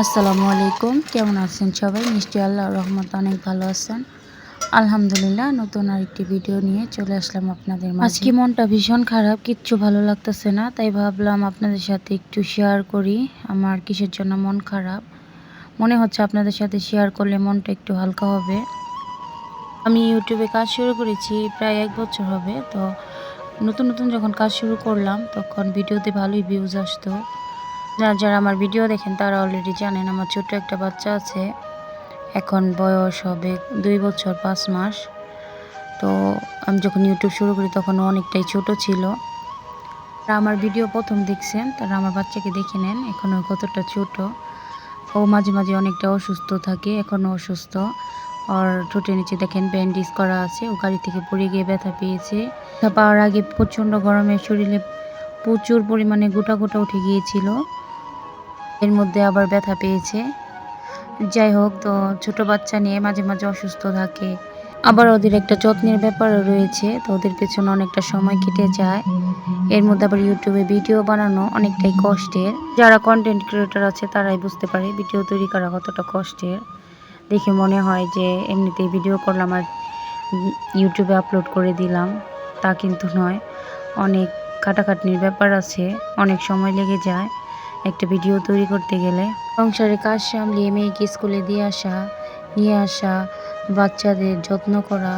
আসসালামু আলাইকুম। কেমন আছেন সবাই? নিশ্চয়ই আল্লাহর রহমতে অনেক ভালো আছেন। আলহামদুলিল্লাহ, নতুন আরেকটি ভিডিও নিয়ে চলে আসলাম আপনাদের মাঝে। আজকে মনটা ভীষণ খারাপ, কিচ্ছু ভালো লাগতেছে না, তাই ভাবলাম আপনাদের সাথে একটু শেয়ার করি আমার কিসের জন্য মন খারাপ। মনে হচ্ছে আপনাদের সাথে শেয়ার করলে মনটা একটু হালকা হবে। আমি ইউটিউবে কাজ শুরু করেছি প্রায় 1 বছর হবে। তো নতুন যখন কাজ শুরু করলাম তখন ভিডিওতে ভালোই ভিউজ আসতো। যারা আমার ভিডিও দেখেন তারা অলরেডি জানেন আমার ছোট্ট একটা বাচ্চা আছে। এখন বয়স হবে 2 বছর 5 মাস। তো আমি যখন ইউটিউব শুরু করি তখন ও অনেকটাই ছোট ছিল। আমার ভিডিও প্রথম দেখছেন তারা আমার বাচ্চাকে দেখে নেন, এখন ও কতটা ছোট। ও মাঝে মাঝে অনেকটা অসুস্থ থাকে, এখনও অসুস্থ। ওর ঠোঁটের নিচে দেখেন ব্যান্ডেজ করা আছে, ও গাড়ি থেকে পড়ে গিয়ে ব্যথা পেয়েছে। ব্যথা পাওয়ার আগে প্রচণ্ড গরমে শরীরে প্রচুর পরিমাণে গোটা উঠে গিয়েছিল, এর মধ্যে আবার ব্যথা পেয়েছে। যাই হোক, তো ছোট বাচ্চা নিয়ে মাঝে মাঝে অসুস্থ থাকে, আবার ওদের একটা যত্নের ব্যাপারও রয়েছে, তো ওদের পেছনে অনেকটা সময় কেটে যায়। এর মধ্যে আবার ইউটিউবে ভিডিও বানানো অনেকটাই কষ্টের। যারা কন্টেন্ট ক্রিয়েটর আছে তারাই বুঝতে পারে ভিডিও তৈরি করা কতটা কষ্টের। দেখে মনে হয় যে এমনিতেই ভিডিও করলাম আর ইউটিউবে আপলোড করে দিলাম, তা কিন্তু নয়। অনেক খাটাখাটনির ব্যাপার আছে, অনেক সময় লেগে যায় একটা ভিডিও তৈরি করতে গেলে। সংসারে কাজ সামলিয়ে মেয়েকে স্কুলে নিয়ে আসা, বাচ্চাদের যত্ন করা,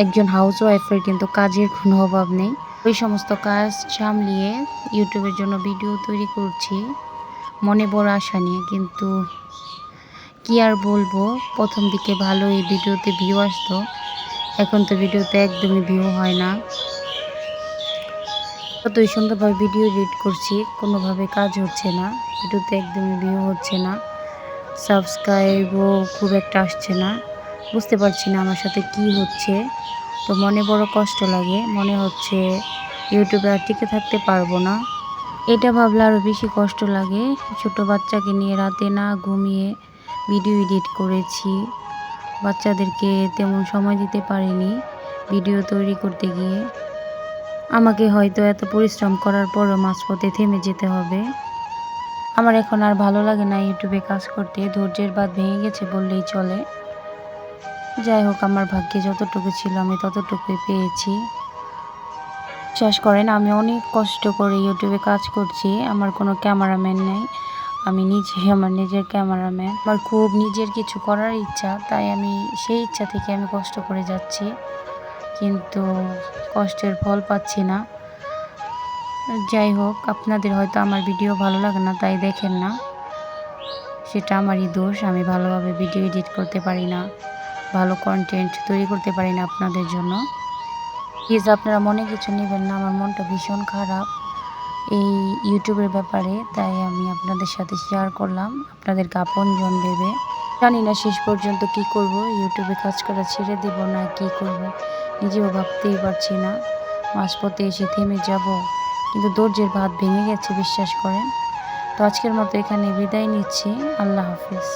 একজন হাউসওয়াইফের কিন্তু কাজের কোনো অভাব নেই। ওই সমস্ত কাজ সামলিয়ে ইউটিউবের জন্য ভিডিও তৈরি করছি মনে বড় আশা নিয়ে, কিন্তু কি আর বলবো, প্রথম দিকে ভালো এই ভিডিওতে ভিউ আসতো, এখন তো ভিডিওতে একদমই ভিউ হয় না। কতই সুন্দরভাবে ভিডিও এডিট করছি, কোনোভাবে কাজ হচ্ছে না, ভিডিওতে একদমই ভিউ হচ্ছে না, সাবস্ক্রাইবও খুব একটা আসছে না। বুঝতে পারছি না আমার সাথে কি হচ্ছে। তো মনে বড় কষ্ট লাগে, মনে হচ্ছে ইউটিউবে আর টিকে থাকতে পারবো না। এটা ভাবলে আরও বেশি কষ্ট লাগে। ছোট বাচ্চাকে নিয়ে রাতে না ঘুমিয়ে ভিডিও এডিট করেছি, বাচ্চাদেরকে তেমন সময় দিতে পারিনি ভিডিও তৈরি করতে গিয়ে। আমাকে হয়তো এত পরিশ্রম করার পরও মাঝপথে থেমে যেতে হবে। আমার এখন আর ভালো লাগে না ইউটিউবে কাজ করতে, ধৈর্যের বাঁধ ভেঙে গেছে বললেই চলে। যাই হোক, আমার ভাগ্যে যতটুকু ছিল আমি ততটুকুই পেয়েছি। বিশ্বাস করেন, আমি অনেক কষ্ট করে ইউটিউবে কাজ করছি, আমার কোনো ক্যামেরাম্যান নেই, আমি আমার নিজের ক্যামেরাম্যান। আমার খুব নিজের কিছু করার ইচ্ছা, তাই আমি সেই ইচ্ছা থেকে আমি কষ্ট করে যাচ্ছি, কিন্তু কষ্টের ফল পাচ্ছি না। যাই হোক, আপনাদের হয়তো আমার ভিডিও ভালো লাগে না তাই দেখেন না, সেটা আমারই দোষ। আমি ভালোভাবে ভিডিও এডিট করতে পারি না, ভালো কন্টেন্ট তৈরি করতে পারি না আপনাদের জন্য। প্লিজ আপনারা মনে কিছু নেবেন না, আমার মনটা ভীষণ খারাপ এই ইউটিউবের ব্যাপারে, তাই আমি আপনাদের সাথে শেয়ার করলাম আপনাদেরকে আপনজন ভেবে। জানি না শেষ পর্যন্ত কি করব, ইউটিউবে কাজ করা ছেড়ে দেব না কি করব, নিজেও ভাবতেই পারছি না। মাঝপথে এসে থেমে যাব, কিন্তু ধৈর্যের বাঁধ ভেঙে গেছে, বিশ্বাস করেন। তো আজকের মতো এখানে বিদায় নিচ্ছি, আল্লাহ হাফিজ।